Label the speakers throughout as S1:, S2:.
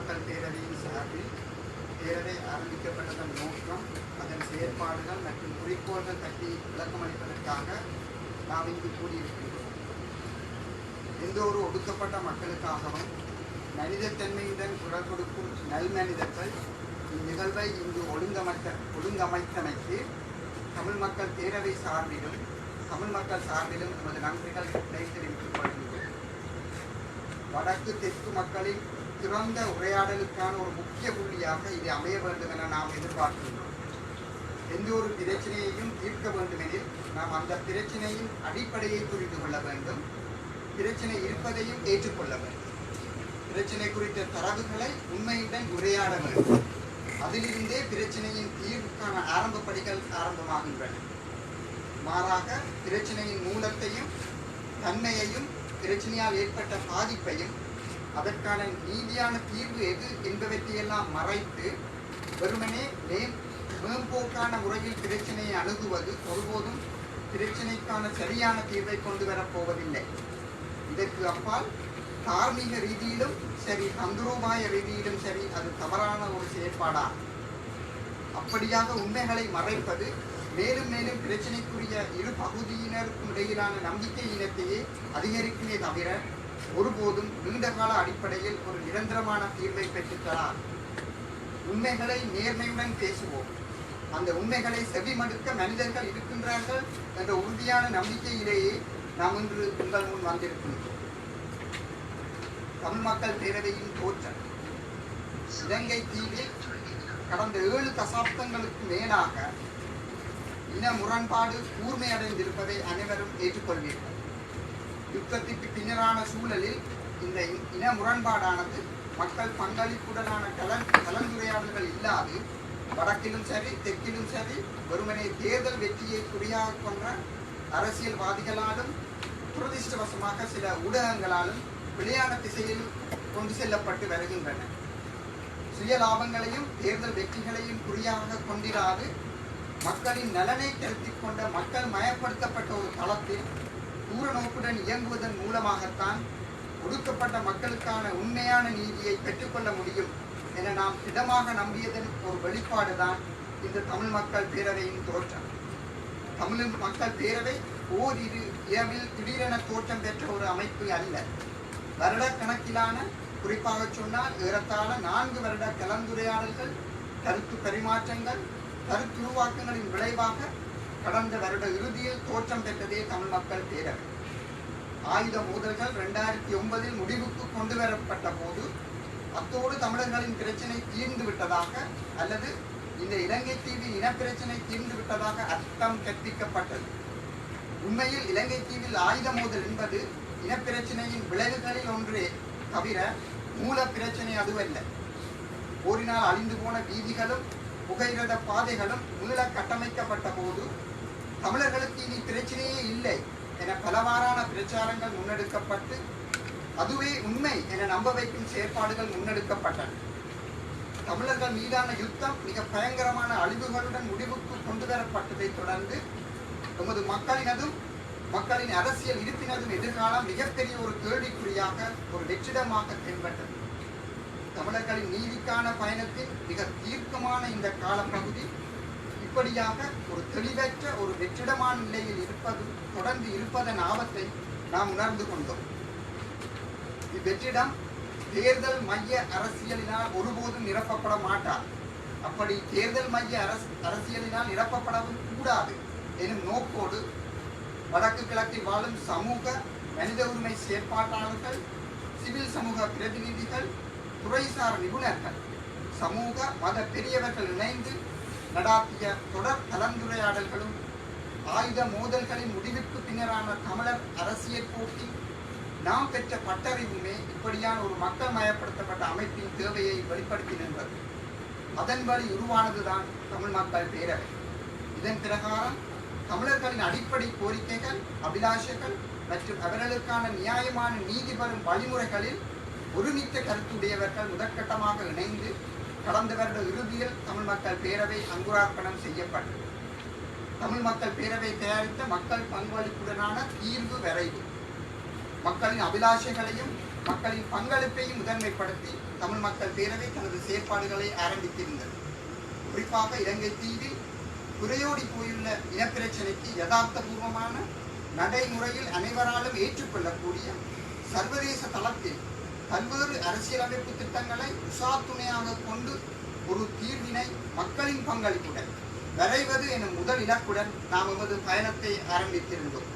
S1: மக்கள் பேரவையின் சார்பில் பேரவை ஆரம்பிக்கப்பட்டதன் நோக்கம், அதன் செயற்பாடுகள் மற்றும் குறிக்கோள்கள் பற்றி விளக்கமளிப்பதற்காக நாம் இங்கு கூடியிருக்கின்றோம். எந்த ஒரு ஒடுக்கப்பட்ட மக்களுக்காகவும் மனிதத்தன்மையுடன் குரல் கொடுக்கும் நல்மனிதர்கள் இந்நிகழ்வை இங்கு ஒழுங்கமைத்தமைக்கு தமிழ் மக்கள் பேரவை சார்பிலும் தமிழ் மக்கள் சார்பிலும் நமது நன்றிகள் தெரிவித்துக் கொள்கின்றோம். வடக்கு தெற்கு மக்களின் திறந்த உரையாடலுக்கான ஒரு முக்கிய புள்ளியாக இது அமைய வேண்டும் என நாம் எதிர்பார்க்கின்றோம். எந்த ஒரு பிரச்சனையையும் தீர்க்க வேண்டுமெனில் நாம் அந்த பிரச்சனையின் அடிப்படையை புரிந்து கொள்ள வேண்டும். பிரச்சனை இருப்பதையும் ஏற்றுக்கொள்ள வேண்டும். பிரச்சனை குறித்த தரவுகளை உண்மையுடன் உரையாட வேண்டும். அதிலிருந்தே பிரச்சனையின் தீர்வுக்கான ஆரம்ப படிகள் ஆரம்பமாகின்றன. மாறாக பிரச்சனையின் மூலத்தையும் தன்மையையும் பிரச்சனையால் ஏற்பட்ட பாதிப்பையும் அதற்கான நீதியான தீர்வு எது என்பவற்றையெல்லாம் மறைத்து வெறுமனே மேம்போக்கான முறையில் பிரச்சனையை அணுகுவது ஒருபோதும் பிரச்சனைக்கான சரியான தீர்வை கொண்டு வரப்போவதில்லை. இதற்கு அப்பால் தார்மீக ரீதியிலும் சரி, தந்திரோபாய ரீதியிலும் சரி, அது தவறான ஒரு செயற்பாடாகும். அப்படியாக உண்மைகளை மறைப்பது மேலும் மேலும் பிரச்சனைக்குரிய இரு பகுதியினருக்கும் இடையிலான நம்பிக்கை இனத்தையே அதிகரிக்குமே தவிர ஒருபோதும் நீண்டகால அடிப்படையில் ஒரு நிரந்தரமான தீர்வை பெற்றுத்தரார். உண்மைகளை நேர்மையுடன் பேசுவோம். அந்த உண்மைகளை செவிமடுக்க மனிதர்கள் இருக்கின்றார்கள் என்ற உறுதியான நம்பிக்கையிலேயே நாம் இன்று உங்கள் முன் வந்திருக்கின்றோம். தமிழ் மக்கள் பேரவையின் தோற்றம். இலங்கை தீவில் கடந்த 7 தசாப்தங்களுக்கு மேலாக இன முரண்பாடு கூர்மையடைந்திருப்பதை அனைவரும் ஏற்றுக்கொள்வீர்கள். யுத்தத்திற்கு பின்னரான சூழலில் இந்த இன முரண்பாடானது மக்கள் பங்களிப்புடனான கலந்துரையாடல்கள் இல்லாது வடக்கிலும் சரி தெற்கிலும் சரி ஒருவனை தேர்தல் வெற்றியை குறியாக கொண்ட அரசியல்வாதிகளாலும் துரதிருஷ்டவசமாக சில ஊடகங்களாலும் பிழையான திசையில் கொண்டு செல்லப்பட்டு வருகின்றன. சுய லாபங்களையும் தேர்தல் வெற்றிகளையும் குறியாக கொண்டிராது மக்களின் நலனை கருத்தில் கொண்ட மக்கள் மயப்படுத்தப்பட்ட ஒரு தளத்தில் தூர நோக்குடன் இயங்குவதன் மூலமாகத்தான் ஒடுக்கப்பட்ட மக்களுக்கான உண்மையான நீதியை பெற்றுக்கொள்ள முடியும் என நாம் திடமாக நம்பியதன் ஒரு வெளிப்பாடுதான் இந்த தமிழ் மக்கள் பேரவையின் தோற்றம். தமிழ் மக்கள் பேரவை ஓரிரு இரவில் திடீரென தோற்றம் பெற்ற ஒரு அமைப்பு அல்ல. வருடக்கணக்கிலான, குறிப்பாக சொன்னால் ஏறத்தாழ 4 வருட கலந்துரையாடல்கள், கருத்து பரிமாற்றங்கள், கருத்துருவாக்கங்களின் விளைவாக கடந்த வருட இறுதியில் தோற்றம் பெற்றதே தமிழ் மக்கள் பேரவை. ஆயுத மோதல்கள் 2009 முடிவுக்கு கொண்டு வரப்பட்ட போது அத்தோடு தமிழர்களின் பிரச்சனை தீர்ந்து விட்டதாக அல்லது இந்த இலங்கை தீவின் இனப்பிரச்சனை தீர்ந்து விட்டதாக அர்த்தம் கற்பிக்கப்பட்டது. உண்மையில் இலங்கை தீவில் ஆயுத மோதல் என்பது இனப்பிரச்சனையின் விளைவுகளில் ஒன்றே தவிர மூல பிரச்சனை அதுவல்ல. போரினால் அழிந்து போன வீதிகளும் புகையிரத பாதைகளும் மீள கட்டமைக்கப்பட்ட போது தமிழர்களுக்கு இனி பிரச்சனையே இல்லை என பலவாறான பிரச்சாரங்கள் முன்னெடுக்கப்பட்டு அதுவே உண்மை என நம்ப வைக்கும் செயற்பாடுகள் முன்னெடுக்கப்பட்டன. தமிழர்கள் மீதான யுத்தம் மிக பயங்கரமான அழிவுகளுடன் முடிவுக்கு கொண்டு வரப்பட்டதை தொடர்ந்து எமது மக்களின் அரசியல் இருப்பினதும் எதிர்காலம் மிகப்பெரிய ஒரு கேள்விக்குறியாக, ஒரு வெற்றிடமாக தென்பட்டது. தமிழர்களின் நீதிக்கான பயணத்தின் மிக தீர்க்கமான இந்த காலப்பகுதி இப்படியாக ஒரு தெளிவற்ற ஒரு வெற்றிடமான நிலையில் தொடர்ந்து இருப்பதன் ஆபத்தை நாம் உணர்ந்து கொண்டோம். இவ்வெற்றிடம் தேர்தல் மைய அரசியலினால் ஒருபோதும் நிரப்பப்பட மாட்டார். அப்படி தேர்தல் மைய அரசியலினால் நிரப்பப்படவும் கூடாது எனும் நோக்கோடு வடக்கு கிழக்கில் வாழும் சமூக மனித உரிமை செயற்பாட்டாளர்கள், சிவில் சமூக பிரதிநிதிகள், துறைசார் நிபுணர்கள், சமூக மத பெரியவர்கள் இணைந்து நடாத்திய தொடர் கலந்துரையாடல்களும் ஆயுத மோதல்களின் முடிவிற்கு பின்னரான தமிழர் அரசியல் போக்கில் நாம் பெற்ற பட்டறிவுமே இப்படியான ஒரு மக்கள் மயப்படுத்தப்பட்ட அமைப்பின் தேவையை வெளிப்படுத்தி நின்றது. அதன் வழி உருவானதுதான் தமிழ் மக்கள் பேரவை. இதன் பிரகாரம் தமிழர்களின் அடிப்படை கோரிக்கைகள், அபிலாஷைகள் மற்றும் அவர்களுக்கான நியாயமான நீதி பெறும் வழிமுறைகளில் ஒருமித்த கருத்துடையவர்கள் முதற்கட்டமாக இணைந்து கடந்த வருட இறுதியில் தமிழ் மக்கள் பேரவை அங்குரார்ப்பணம் செய்யப்பட்டது. தமிழ் மக்கள் பேரவை தயாரித்த மக்கள் பங்களிப்புடனான தீர்வு வரைவு மக்களின் அபிலாஷைகளையும் மக்களின் பங்களிப்பையும் முதன்மைப்படுத்தி தமிழ் மக்கள் பேரவை தனது செயற்பாடுகளை ஆரம்பித்திருந்தது. குறிப்பாக இலங்கை தீவில் குறையோடி போயுள்ள இனப்பிரச்சனைக்கு யதார்த்தபூர்வமான நடைமுறையில் அனைவராலும் ஏற்றுக்கொள்ளக்கூடிய சர்வதேச தளத்தில் பல்வேறு அரசியலமைப்பு திட்டங்களை உசாத்துணையாக கொண்டு ஒரு தீர்வினை மக்களின் பங்களிப்புடன் வரைவது எனும் முதல் இலக்குடன் நாம் எமது பயணத்தை ஆரம்பித்திருந்தோம்.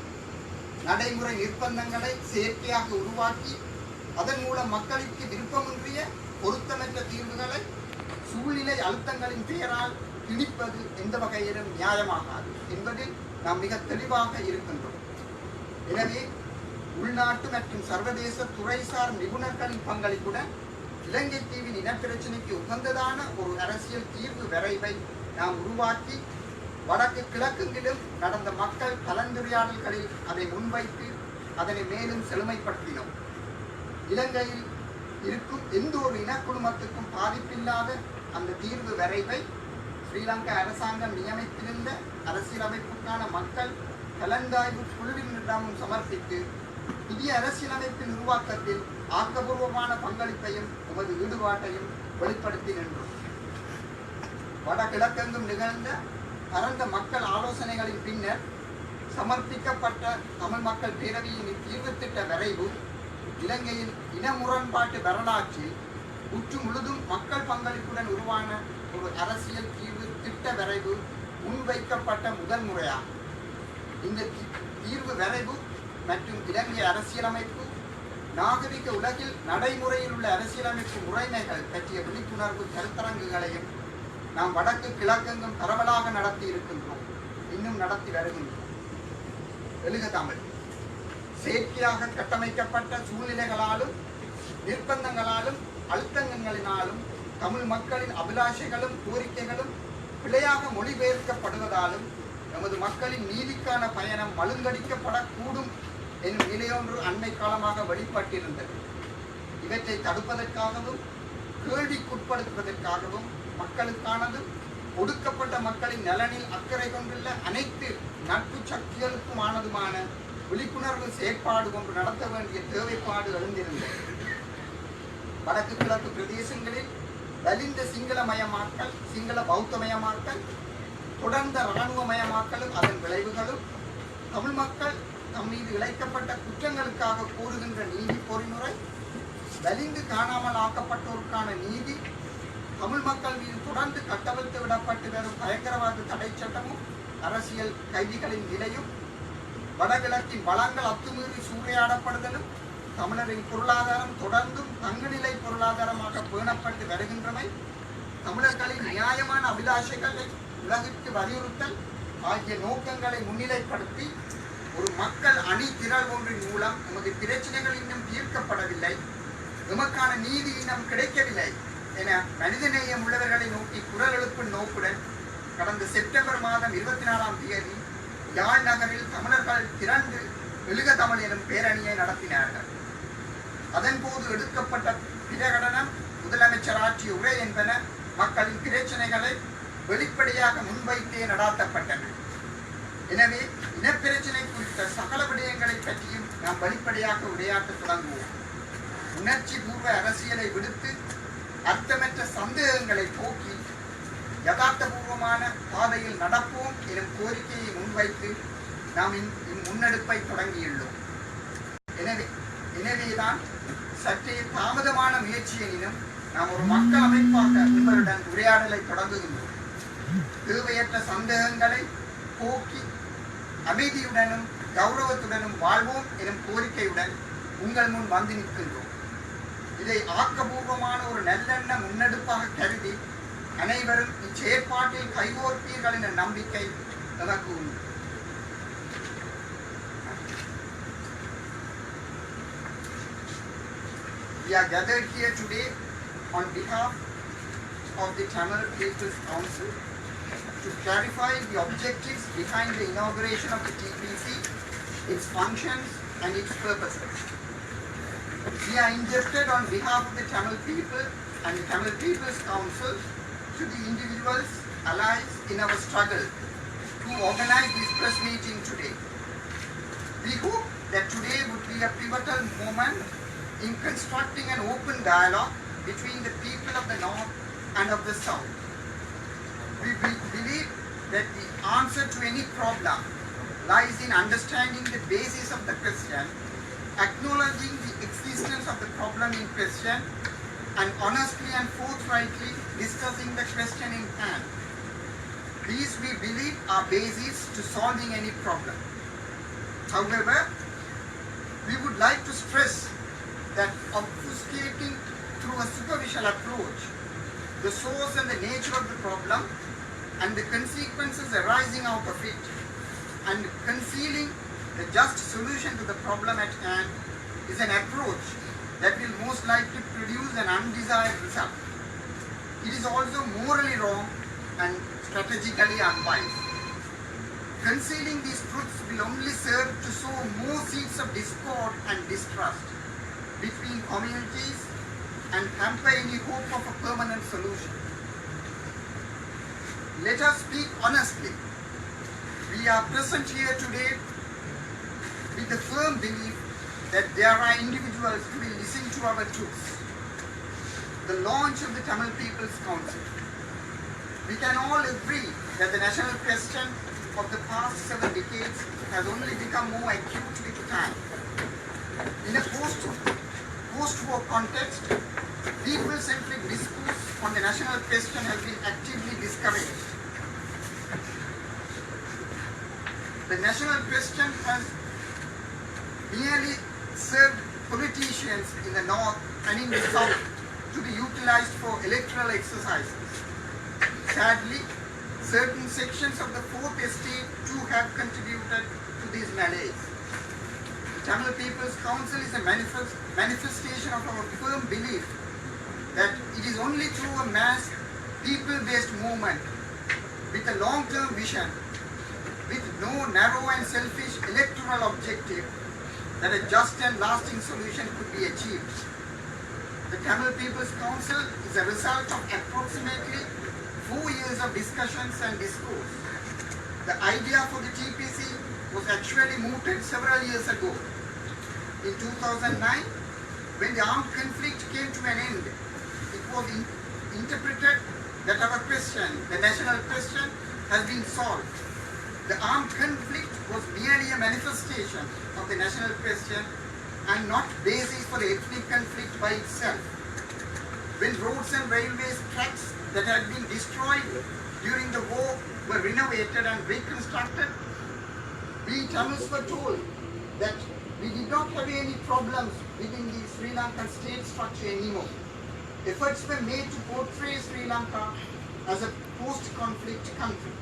S1: நடைமுறை நிர்பந்தங்களை செயற்கையாக உருவாக்கி அதன் மூலம் மக்களுக்கு விருப்பமின்றிய பொருத்தமற்ற தீர்வுகளை சூழ்நிலை அழுத்தங்களின் பெயரால் திணிப்பது எந்த வகையிலும் நியாயமாகாது என்பதில் நாம் மிக தெளிவாக இருக்கின்றோம். எனவே உள்நாட்டு மற்றும் சர்வதேச துறைசார் நிபுணர்களின் பங்களிப்புடன் இலங்கை தீவின் இனப்பிரச்சனைக்கு உகந்ததான ஒரு அரசியல் தீர்வு வரைவை நாம் உருவாக்கி வடக்கு கிழக்கெங்கிலும் நடந்த மக்கள் கலந்துரையாடல்களில் அதை முன்வைத்து அதனை மேலும் செழுமைப்படுத்தினோம். இலங்கையில் இருக்கும் எந்த ஒரு இனக்குழுமத்துக்கும் பாதிப்பில்லாத அந்த தீர்வு வரைவை ஸ்ரீலங்கா அரசாங்கம் நியமித்திருந்த அரசியலமைப்புக்கான மக்கள் கலந்தாய்வு குழுவினரிடமும் சமர்ப்பித்து புதிய அரசியலமைப்பின் உருவாக்கத்தில் ஆக்கபூர்வமான பங்களிப்பையும் உமது ஈடுபாட்டையும் வெளிப்படுத்தி நின்றோம். வடகிழக்கெங்கும் நிகழ்ந்த பரந்த மக்கள் ஆலோசனைகளின் பின்னர் சமர்ப்பிக்கப்பட்ட தமிழ் மக்கள் பேரவையின் தீர்வு திட்ட வரைவு இலங்கையின் இன முரண்பாட்டு வரலாற்றில் உற்று முழுதும் மக்கள் பங்களிப்புடன் உருவான ஒரு அரசியல் தீர்வு திட்ட வரைவு முன்வைக்கப்பட்ட முதல் முறையாகும். இந்த தீர்வு வரைவு மற்றும் இலங்கை அரசியலமைப்பு நாகரிக உலகில் நடைமுறையில் உள்ள அரசியலமைப்பு முறைமைகள் பற்றிய விழிப்புணர்வு கருத்தரங்குகளையும் நாம் வடக்கு கிழக்கெங்கும் பரவலாக நடத்தி இருக்கின்றோம், இன்னும் நடத்தி வருகின்றோம். எழுக தமிழ். செயற்கையாக கட்டமைக்கப்பட்ட சூழ்நிலைகளாலும் நிர்பந்தங்களாலும் அழுத்தங்களினாலும் தமிழ் மக்களின் அபிலாஷைகளும் கோரிக்கைகளும் பிழையாக மொழிபெயர்க்கப்படுவதாலும் நமது மக்களின் நீதிக்கான பயணம் மழுங்கடிக்கப்படக்கூடும் என்னும் நிலையொன்று அண்மை காலமாக வெளிப்பட்டிருந்தது. இவற்றை தடுப்பதற்காகவும் கேள்விக்குட்படுத்துவதற்காகவும் மக்களுக்கானதும் ஒடுக்கப்பட்ட மக்களின் நலனில் அக்கறை கொண்டுள்ள அனைத்து நட்பு சக்திகளுக்குமானதுமான விழிப்புணர்வு செயற்பாடு ஒன்று நடத்த வேண்டிய தேவைப்பாடு எழுந்திருந்தது. வடக்கு கிழக்கு பிரதேசங்களில் வலிந்த சிங்களமயமாக்கல், சிங்கள பௌத்தமயமாக்கல், தொடர்ந்த இராணுவமயமாக்கலும் அதன் விளைவுகளும் தமிழ் மக்கள் தம் மீது இழைக்கப்பட்ட குற்றங்களுக்காக கூறுகின்ற நீதி பொறிமுறை, வலிந்து காணாமல் ஆக்கப்பட்டோருக்கான நீதி, தமிழ் மக்கள் மீது தொடர்ந்து கட்டவிழ்த்து விடப்பட்டு வரும் பயங்கரவாத தடை சட்டமும் அரசியல் கைதிகளின் நிலையும், வடகிழக்கின் வளங்கள் அத்துமீறி சூறையாடப்படுதலும், தமிழரின் பொருளாதாரம் தொடர்ந்தும் தங்குநிலை பொருளாதாரமாக பேணப்பட்டு வருகின்றமை, தமிழர்களின் நியாயமான அபிலாஷைகளை உலகிற்கு வலியுறுத்தல் ஆகிய நோக்கங்களை முன்னிலைப்படுத்தி ஒரு மக்கள் அணி திரள் ஒன்றின் மூலம் நமது பிரச்சனைகள் இன்னும் தீர்க்கப்படவில்லை, எமக்கான நீதி இன்னும் கிடைக்கவில்லை என மனிதநேயம் உள்ளவர்களை நோக்கி குரல் எழுப்பும் நோக்குடன் கடந்த செப்டம்பர் மாதம் 24ஆம் தேதி யாழ் நகரில் தமிழர்கள் திரண்டு எழுக தமிழ் எனும் பேரணியை நடத்தினார்கள். அதன் போது எடுக்கப்பட்ட பிரகடனம், முதலமைச்சர் ஆற்றிய உரை என்பன மக்களின் பிரச்சனைகளை வெளிப்படையாக முன்வைத்தே நடாத்தப்பட்டன. எனவே இனப்பிரச்சனை குறித்த சகல விடயங்களை பற்றியும் நாம் வெளிப்படையாக உரையாற்ற தொடங்குவோம். உணர்ச்சி பூர்வ அரசியலை விடுத்து அர்த்தமற்ற சந்தேகங்களை போக்கி யதார்த்தபூர்வமான பாதையில் நடப்போம் எனும் கோரிக்கையை முன்வைத்து நாம் முன்னெடுப்பை தொடங்கியுள்ளோம். எனவேதான் சற்றே தாமதமான முயற்சியெனினும் நாம் ஒரு மக்கள் அமைப்பாக உங்களுடன் உரையாடலை தொடங்குகின்றோம். தேவையற்ற சந்தேகங்களை போக்கி அமைதியுடனும் கௌரவத்துடனும் வாழ்வோம் எனும் கோரிக்கையுடன் உங்கள் முன் வந்து நிற்கின்றோம். இதை ஆக்கபூர்வமான ஒரு நல்லெண்ண முன்னெடுப்பாக கருதி அனைவரும் இச்செயற்பாட்டில் கைகோர்ப்பீர்கள் என்ற நம்பிக்கை நமக்கு உண்டு. We are gathered here today on behalf of the Tamil People's Council to clarify the objectives behind the inauguration of the TPC, its functions and its purposes. We are indebted on behalf of the Tamil people and the Tamil People's Council to the individuals allies in our struggle to organize this press meeting today. We hope that today would be a pivotal moment in constructing an open dialogue between the people of the North and of the South. We believe that the answer to any problem lies in understanding the basis of the question, acknowledging the existence of the problem in question, and honestly and forthrightly discussing the question in hand. These, we believe, are bases to solving any problem. However, we would like to stress that obfuscating through a superficial approach the source and the nature of the problem and the consequences arising out of it, and concealing the just solution to the problem at hand, is an approach that will most likely produce an undesired result. It is also morally wrong and strategically unwise. Concealing these truths will only serve to sow more seeds of discord and distrust between communities and hamper any hope of a permanent solution. Let us speak honestly. We are present here today with the firm belief that there are individuals who will listen to our truths. The launch of the Tamil People's Council. We can all agree that the national question of the past 7 decades has only become more acute with time. In a post-war context, people-centric discourse on the national question has been actively discouraged. The national question has merely served politicians in the North and in the South to be utilized for electoral exercises. Sadly, certain sections of the Fourth Estate too have contributed to these malaise. The Tamil People's Council is a manifestation of our firm belief that it is only through a mass, people-based movement with a long-term vision, with no narrow and selfish electoral objective, that a just and lasting solution could be achieved. The Tamil People's Council is a result of approximately 4 years of discussions and discourse. The idea for the TPC was actually mooted several years ago. In 2009, when the armed conflict came to an end, it was interpreted that our question, the national question, has been solved. The armed conflict was merely a manifestation of the national question and not basis for the ethnic conflict by itself. When roads and railways tracks that had been destroyed during the war were renovated and reconstructed, we Tamils were told that we did not have any problems within the Sri Lankan state structure anymore. Efforts were made to portray Sri Lanka as a post-conflict country.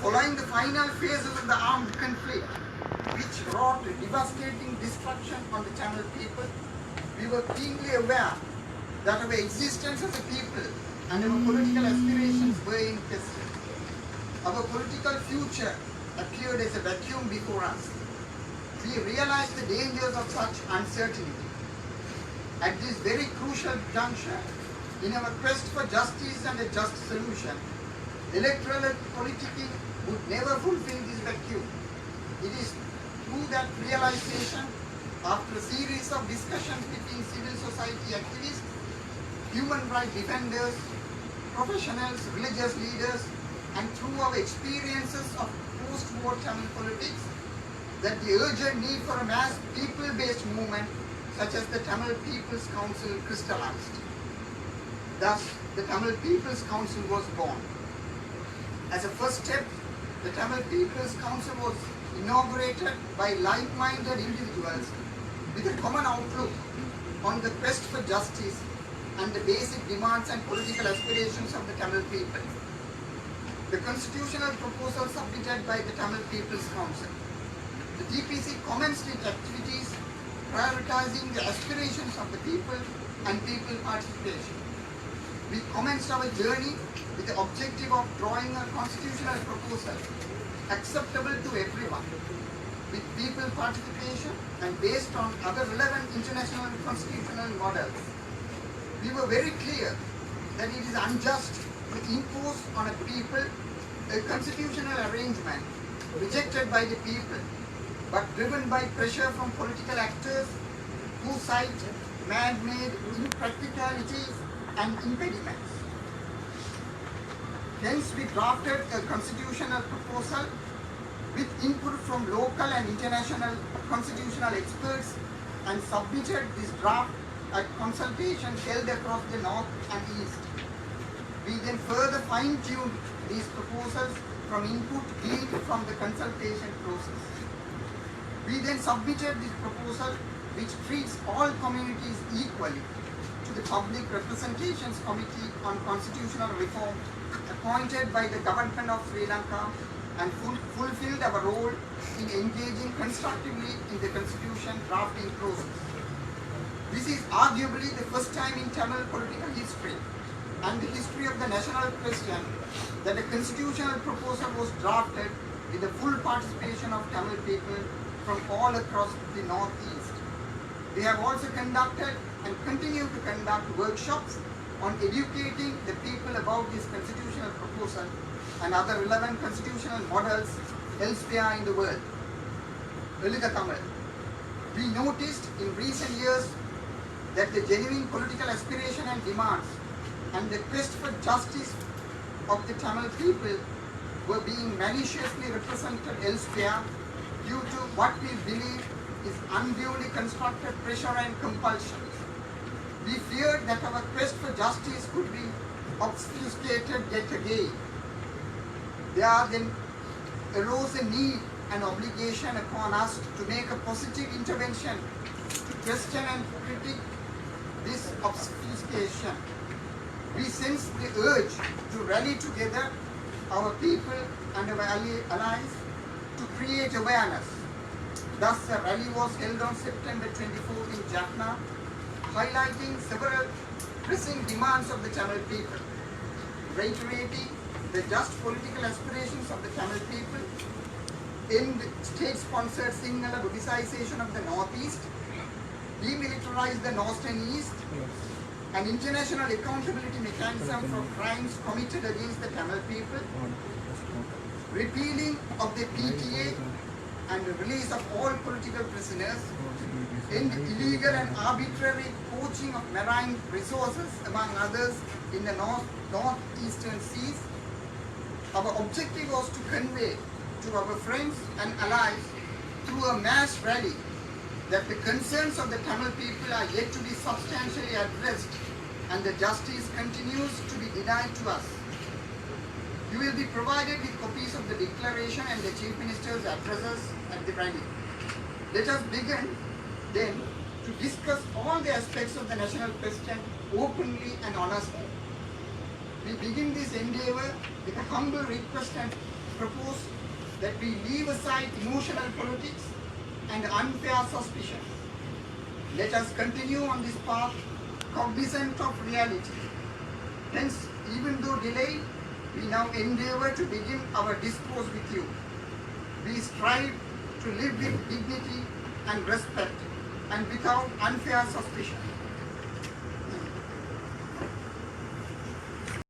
S1: Following the final phases of the armed conflict, which wrought devastating destruction on the Tamil people, we were keenly aware that our existence as a people and our political aspirations were in question. Our political future appeared as a vacuum before us. We realized the dangers of such uncertainty. At this very crucial juncture, in our quest for justice and a just solution, electoral politicking would never fulfill this vacuum. It is through that realization, after a series of discussions between civil society activists, human rights defenders, professionals, religious leaders, and through our experiences of post-war Tamil politics, that the urgent need for a mass people-based movement such as the Tamil People's Council crystallized. Thus, the Tamil People's Council was born. As a first step, the Tamil People's Council was inaugurated by like-minded individuals with a common outlook on the quest for justice and the basic demands and political aspirations of the Tamil people. The constitutional proposal submitted by the Tamil People's Council. The TPC commenced its activities prioritizing the aspirations of the people and people participation. We commenced our journey with the objective of drawing a constitutional proposal acceptable to everyone, with people participation and based on other relevant international constitutional models. We were very clear that it is unjust to impose on a people a constitutional arrangement rejected by the people, but driven by pressure from political actors who cite man-made impracticalities and impediments. Hence, we drafted a constitutional proposal with input from local and international constitutional experts and submitted this draft at consultations held across the North and East. We then further fine-tuned these proposals from input gleaned from the consultation process. We then submitted this proposal, which treats all communities equally, to the Public Representations Committee on Constitutional Reform appointed by the government of Sri Lanka and fulfilled our role in engaging constructively in the constitution drafting process. This is arguably the first time in Tamil political history and the history of the national question that a constitutional proposal was drafted with the full participation of Tamil people from all across the Northeast. We have also conducted and continue to conduct workshops on educating the people about this constitutional proposal and other relevant constitutional models elsewhere in the world. We noticed in recent years that the genuine political aspiration and demands and the quest for justice of the Tamil people were being maliciously represented elsewhere due to what we believe is unduly constructed pressure and compulsion. We feared that our quest for justice could be obfuscated yet again. There then arose a need and obligation upon us to make a positive intervention to question and critique this obfuscation. We sense the urge to rally together our people and our allies to create awareness. Thus, a rally was held on September 24 in Jaffna, highlighting several pressing demands of the Tamil people, reiterating the just political aspirations of the Tamil people, end state-sponsored Sinhala Buddhization of the Northeast, demilitarize the North and East, an international accountability mechanism for crimes committed against the Tamil people, repealing of the PTA and the release of all political prisoners, end illegal and arbitrary poaching of marine resources, among others, in the northeastern seas. Our objective was to convey to our friends and allies through a mass rally that the concerns of the Tamil people are yet to be substantially addressed and the justice continues to be denied to us. You will be provided with copies of the declaration and the Chief Minister's addresses at the rally. Let us begin then to discuss all the aspects of the national question openly and honestly. We begin this endeavor with a humble request and propose that we leave aside emotional politics and unfair suspicion. Let us continue on this path cognizant of reality. Hence, even though delayed, we now endeavor to begin our discourse with you. We strive to live with dignity and respect and without unfair suspicion.